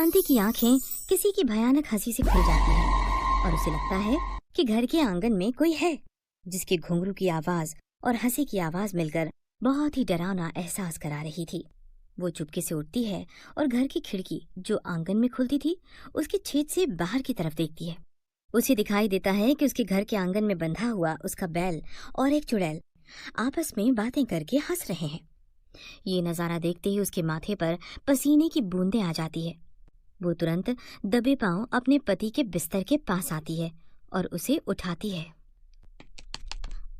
शांति की आंखें किसी की भयानक हंसी से खुल जाती हैं और उसे लगता है कि घर के आंगन में कोई है जिसकी घुंघरू की आवाज और हंसी की आवाज मिलकर बहुत ही डरावना एहसास करा रही थी। वो चुपके से उठती है और घर की खिड़की जो आंगन में खुलती थी उसके छेद से बाहर की तरफ देखती है। उसे दिखाई देता है कि उसके घर के आंगन में बंधा हुआ उसका बैल और एक चुड़ैल आपस में बातें करके हंस रहे हैं। ये नजारा देखते ही उसके माथे पर पसीने की बूंदें आ जाती है। वो तुरंत दबे पांव अपने पति के बिस्तर के पास आती है और उसे उठाती है।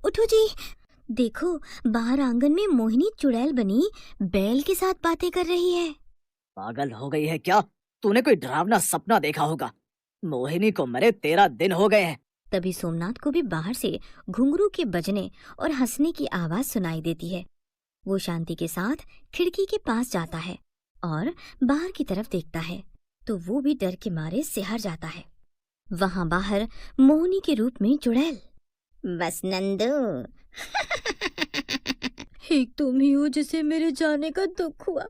उठो जी, देखो बाहर आंगन में मोहिनी चुड़ैल बनी बैल के साथ बातें कर रही है। पागल हो गई है क्या? तूने कोई डरावना सपना देखा होगा। मोहिनी को मरे 13 दिन हो गए हैं। तभी सोमनाथ को भी बाहर से घुंघरू के बजने और हंसने की आवाज सुनाई देती है। वो शांति के साथ खिड़की के पास जाता है और बाहर की तरफ देखता है तो वो भी डर के मारे सिहर जाता है। वहां बाहर मोहिनी के रूप में चुड़ैल। बस नंदू एक तुम ही हो जिसे मेरे जाने का दुख हुआ,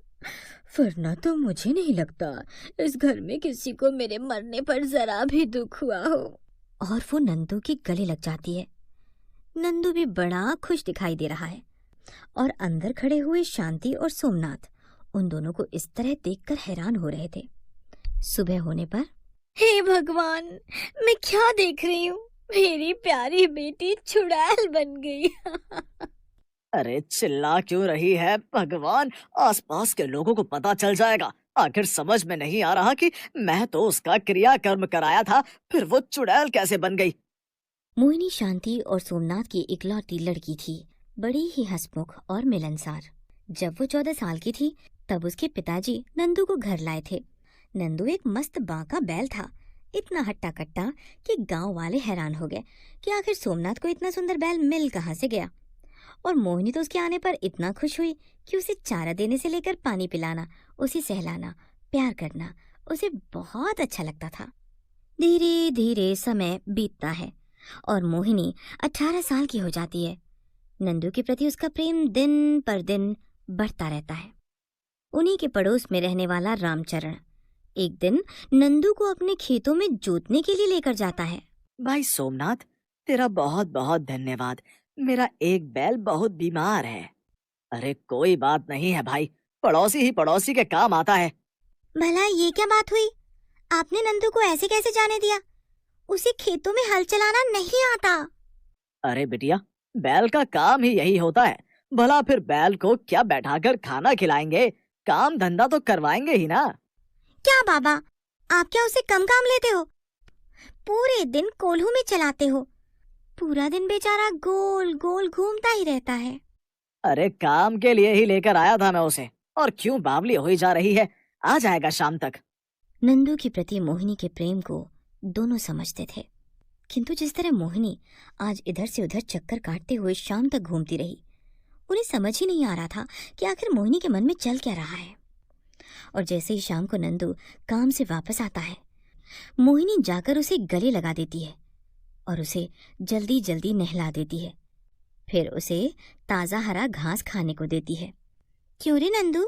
वरना तो मुझे नहीं लगता इस घर में किसी को मेरे मरने पर जरा भी दुख हुआ हो। और वो नंदू के गले लग जाती है। नंदू भी बड़ा खुश दिखाई दे रहा है और अंदर खड़े हुए शांति और सोमनाथ उन दोनों को इस तरह देखकर हैरान हो रहे थे। सुबह होने पर, हे भगवान, मैं क्या देख रही हूँ? मेरी प्यारी बेटी चुड़ैल बन गई। अरे चिल्ला क्यों रही है? भगवान, आसपास के लोगों को पता चल जाएगा। आखिर समझ में नहीं आ रहा कि मैं तो उसका क्रियाकर्म कराया था, फिर वो चुड़ैल कैसे बन गई? मोहिनी शांति और सोमनाथ की इकलौती लड़की थी, बड़ी ही हंसमुख और मिलनसार। जब वो 14 साल की थी तब उसके पिताजी नंदू को घर लाए थे। नंदू एक मस्त बांका बैल था, इतना हट्टा कट्टा कि गांव वाले हैरान हो गए कि आखिर सोमनाथ को इतना सुंदर बैल मिल कहाँ से गया। और मोहिनी तो उसके आने पर इतना खुश हुई कि उसे चारा देने से लेकर पानी पिलाना, उसे सहलाना, प्यार करना उसे बहुत अच्छा लगता था। धीरे धीरे समय बीतता है और मोहिनी 18 साल की हो जाती है। नंदू के प्रति उसका प्रेम दिन पर दिन बढ़ता रहता है। उन्हीं के पड़ोस में रहने वाला रामचरण एक दिन नंदू को अपने खेतों में जोतने के लिए लेकर जाता है। भाई सोमनाथ, तेरा बहुत बहुत धन्यवाद। मेरा एक बैल बहुत बीमार है। अरे कोई बात नहीं है भाई, पड़ोसी ही पड़ोसी के काम आता है। भला ये क्या बात हुई? आपने नंदू को ऐसे कैसे जाने दिया? उसे खेतों में हल चलाना नहीं आता। अरे बिटिया, बैल का काम ही यही होता है। भला फिर बैल को क्या बैठाकर खाना खिलाएंगे? काम धंधा तो करवाएंगे ही ना। क्या बाबा, आप क्या उसे कम काम लेते हो? पूरे दिन कोल्हू में चलाते हो, पूरा दिन बेचारा गोल गोल घूमता ही रहता है। अरे काम के लिए ही लेकर आया था मैं उसे, और क्यों बावली हुई जा रही है? आ जाएगा शाम तक। नंदू के प्रति मोहिनी के प्रेम को दोनों समझते थे, किंतु जिस तरह मोहिनी आज इधर से उधर चक्कर काटते हुए शाम तक घूमती रही, उन्हें समझ ही नहीं आ रहा था कि आखिर मोहिनी के मन में चल क्या रहा है। और जैसे ही शाम को नंदू काम से वापस आता है, मोहिनी जाकर उसे गले लगा देती है और उसे जल्दी जल्दी नहला देती है। फिर उसे ताजा हरा घास खाने को देती है। क्यों रे नंदू,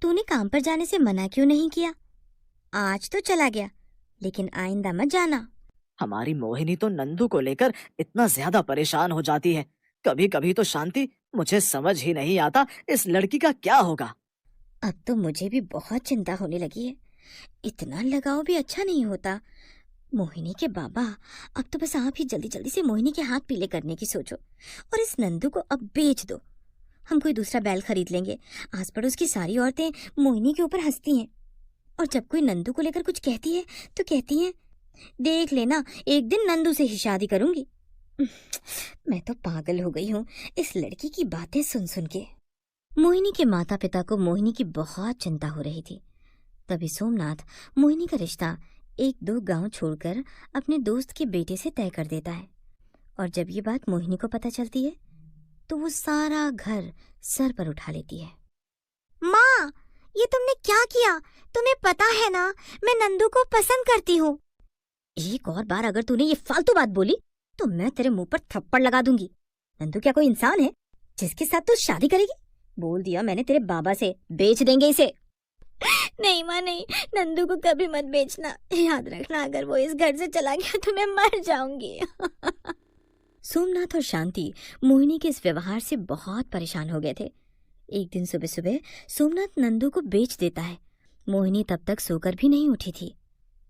तूने काम पर जाने से मना क्यों नहीं किया? आज तो चला गया, लेकिन आइंदा मत जाना। हमारी मोहिनी तो नंदू को लेकर इतना ज्यादा परेशान हो जाती है। कभी कभी तो शांति, मुझे समझ ही नहीं आता इस लड़की का क्या होगा। अब तो मुझे भी बहुत चिंता होने लगी है। इतना लगाव भी अच्छा नहीं होता। मोहिनी के बाबा, अब तो बस आप ही जल्दी जल्दी से मोहिनी के हाथ पीले करने की सोचो और इस नंदू को अब बेच दो। हम कोई दूसरा बैल खरीद लेंगे। आस पड़ोस की सारी औरतें मोहिनी के ऊपर हंसती हैं और जब कोई नंदू को लेकर कुछ कहती है तो कहती हैं, देख लेना एक दिन नंदू से ही शादी करूंगी। मैं तो पागल हो गई हूँ इस लड़की की बातें सुन सुन के। मोहिनी के माता पिता को मोहिनी की बहुत चिंता हो रही थी। तभी सोमनाथ मोहिनी का रिश्ता 1-2 गांव छोड़कर अपने दोस्त के बेटे से तय कर देता है। और जब ये बात मोहिनी को पता चलती है तो वो सारा घर सर पर उठा लेती है। माँ, ये तुमने क्या किया? तुम्हें पता है ना मैं नंदू को पसंद करती हूँ। एक और बार अगर तूने ये फालतू बात बोली तो मैं तेरे मुंह पर थप्पड़ लगा दूंगी। नंदू क्या कोई इंसान है जिसके साथ तू शादी करेगी? बोल दिया मैंने तेरे बाबा से, बेच देंगे इसे। नहीं माँ नहीं, नंदू को कभी मत बेचना। याद रखना, अगर वो इस घर से चला गया तो मैं मर जाऊंगी। सोमनाथ और शांति मोहिनी के इस व्यवहार से बहुत परेशान हो गए थे। एक दिन सुबह सुबह सोमनाथ नंदू को बेच देता है। मोहिनी तब तक सोकर भी नहीं उठी थी।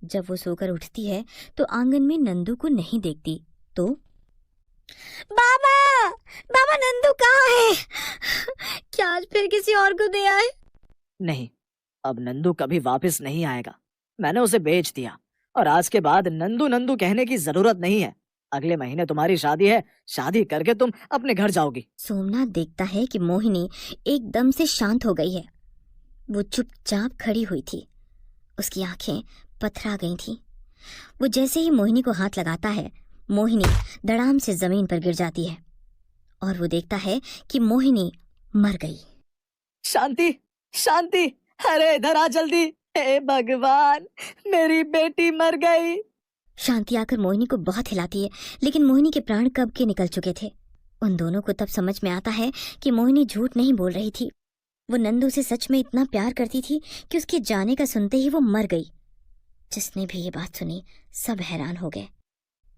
जब वो सोकर उठती है तो आंगन में नंदू को नहीं देखती तो बाबा, बाबा नंदू कहाँ है? क्या आज फिर किसी और को दे आए? नहीं, अब नंदू कभी वापस नहीं आएगा। मैंने उसे बेच दिया और आज के बाद नंदू नंदू कहने की जरूरत नहीं है। अगले महीने तुम्हारी शादी है, शादी करके तुम अपने घर जाओगी। सोमनाथ देखता है कि मोहिनी एकदम से शांत हो गई है। वो चुपचाप खड़ी हुई थी, उसकी आंखें पथरा गई थीं। वो जैसे ही मोहिनी को हाथ लगाता है, मोहिनी धड़ाम से जमीन पर गिर जाती है और वो देखता है कि मोहिनी मर गई। शांति, शांति, अरे इधर आ जल्दी। हे भगवान, मेरी बेटी मर गई। शांति आकर मोहिनी को बहुत हिलाती है, लेकिन मोहिनी के प्राण कब के निकल चुके थे। उन दोनों को तब समझ में आता है कि मोहिनी झूठ नहीं बोल रही थी। वो नंदू से सच में इतना प्यार करती थी कि उसके जाने का सुनते ही वो मर गई। जिसने भी ये बात सुनी सब हैरान हो गए।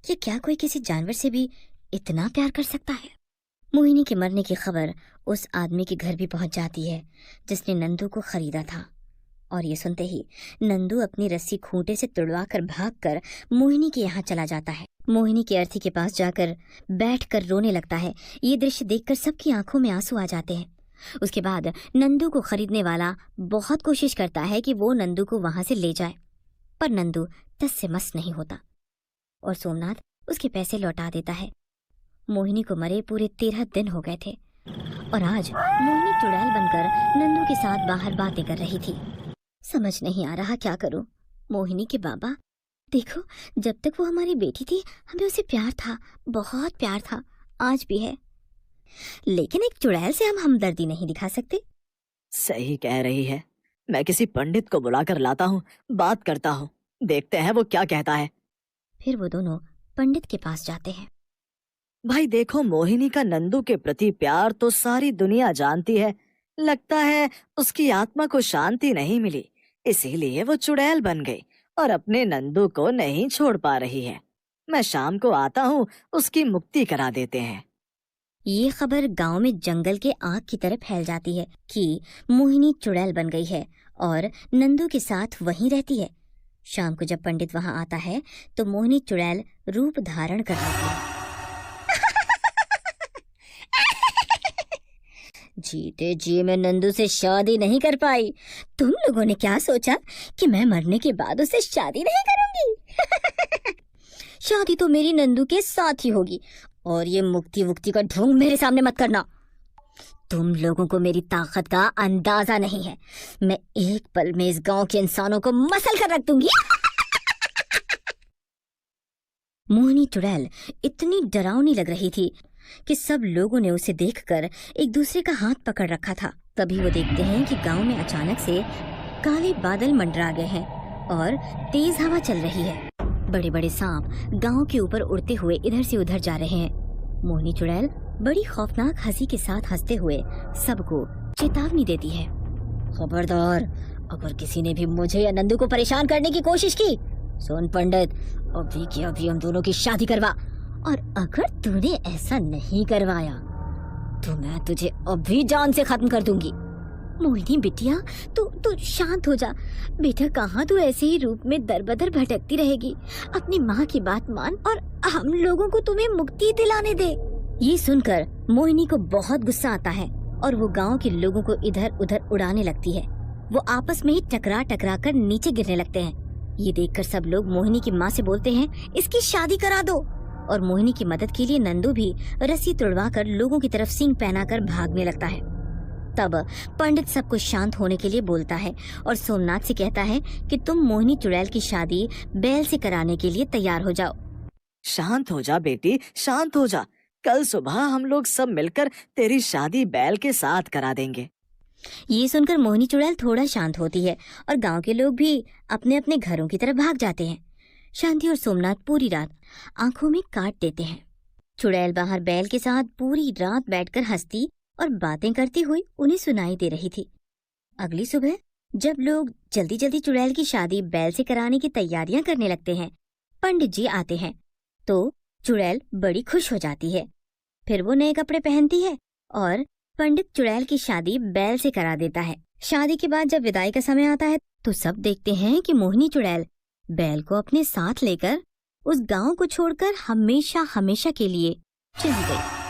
ये क्या कोई किसी जानवर से भी इतना प्यार कर सकता है? मोहिनी के मरने की खबर उस आदमी के घर भी पहुंच जाती है जिसने नंदू को खरीदा था। और ये सुनते ही नंदू अपनी रस्सी खूंटे से तुड़वाकर भागकर मोहिनी के यहाँ चला जाता है। मोहिनी के अर्थी के पास जाकर बैठकर रोने लगता है। ये दृश्य देखकर सबकी आंखों में आंसू आ जाते हैं। उसके बाद नंदू को खरीदने वाला बहुत कोशिश करता है कि वो नंदू को वहां से ले जाए, पर नंदू टस से मस नहीं होता और सोमनाथ उसके पैसे लौटा देता है। मोहिनी को मरे पूरे 13 दिन हो गए थे और आज मोहिनी चुड़ैल बनकर नंदू के साथ बाहर बातें कर रही थी। समझ नहीं आ रहा क्या करूं। मोहिनी के बाबा, देखो, जब तक वो हमारी बेटी थी हमें उसे प्यार था, बहुत प्यार था, आज भी है, लेकिन एक चुड़ैल से हम हमदर्दी नहीं दिखा सकते। सही कह रही है। मैं किसी पंडित को बुलाकर लाता हूँ, बात करता हूँ, देखते हैं वो क्या कहता है। फिर वो दोनों पंडित के पास जाते हैं। भाई देखो, मोहिनी का नंदू के प्रति प्यार तो सारी दुनिया जानती है। लगता है उसकी आत्मा को शांति नहीं मिली, इसीलिए वो चुड़ैल बन गई और अपने नंदू को नहीं छोड़ पा रही है। मैं शाम को आता हूँ, उसकी मुक्ति करा देते हैं। ये खबर गांव में जंगल के आग की तरह फैल जाती है कि मोहिनी चुड़ैल बन गई है और नंदू के साथ वहीं रहती है। शाम को जब पंडित वहां आता है तो मोहिनी चुड़ैल रूप धारण कर लेती है। जीते जी मैं नंदू से शादी नहीं कर पाई। तुम लोगों ने क्या सोचा कि मैं मरने के बाद उससे शादी नहीं करूंगी? शादी तो मेरी नंदू के साथ ही होगी और ये मुक्ति वुक्ति का ढोंग मेरे सामने मत करना। तुम लोगों को मेरी ताकत का अंदाजा नहीं है। मैं एक पल में इस गांव के इंसानों को मसल कर रख दूंगी। मोहिनी चुड़ैल इतनी डरावनी लग रही थी कि सब लोगों ने उसे देखकर एक दूसरे का हाथ पकड़ रखा था। तभी वो देखते हैं कि गांव में अचानक से काले बादल मंडरा गए हैं और तेज हवा चल रही है। बड़े बड़े सांप गांव के ऊपर उड़ते हुए इधर से उधर जा रहे हैं। मोहिनी चुड़ैल बड़ी खौफनाक हंसी के साथ हंसते हुए सबको चेतावनी देती है, खबरदार, अगर किसी ने भी मुझे या नंदू को परेशान करने की कोशिश की, सुन पंडित, अभी की अभी हम दोनों की शादी करवा, और अगर तूने ऐसा नहीं करवाया तो मैं तुझे अभी जान से खत्म कर दूंगी। मोहिनी बिटिया, तू शांत हो जा बेटा। कहाँ तू ऐसे ही रूप में दर बदर भटकती रहेगी? अपनी माँ की बात मान और हम लोगों को तुम्हें मुक्ति दिलाने दे। ये सुनकर मोहिनी को बहुत गुस्सा आता है और वो गांव के लोगों को इधर उधर उड़ाने लगती है। वो आपस में ही टकरा टकरा कर नीचे गिरने लगते हैं। ये देखकर सब लोग मोहिनी की माँ से बोलते हैं, इसकी शादी करा दो। और मोहिनी की मदद के लिए नंदू भी रस्सी तुड़वाकर लोगों की तरफ सींग पहनाकर भागने लगता है। तब पंडित सबको शांत होने के लिए बोलता है और सोमनाथ से कहता है कि तुम मोहिनी चुड़ैल की शादी बैल से कराने के लिए तैयार हो जाओ। शांत हो जा बेटी, शांत हो जा। कल सुबह हम लोग सब मिलकर तेरी शादी बैल के साथ करा देंगे। ये सुनकर मोहिनी चुड़ैल थोड़ा शांत होती है और गांव के लोग भी अपने अपने घरों की तरफ भाग जाते हैं। शांति और सोमनाथ पूरी रात आंखों में काट देते हैं। चुड़ैल बाहर बैल के साथ पूरी रात बैठकर हंसती और बातें करती हुई उन्हें सुनाई दे रही थी। अगली सुबह जब लोग जल्दी जल्दी चुड़ैल की शादी बैल से कराने की तैयारियां करने लगते हैं, पंडित जी आते हैं तो चुड़ैल बड़ी खुश हो जाती है। फिर वो नए कपड़े पहनती है और पंडित चुड़ैल की शादी बैल से करा देता है। शादी के बाद जब विदाई का समय आता है तो सब देखते हैं कि मोहिनी चुड़ैल बैल को अपने साथ लेकर उस गांव को छोड़कर हमेशा हमेशा के लिए चली गई।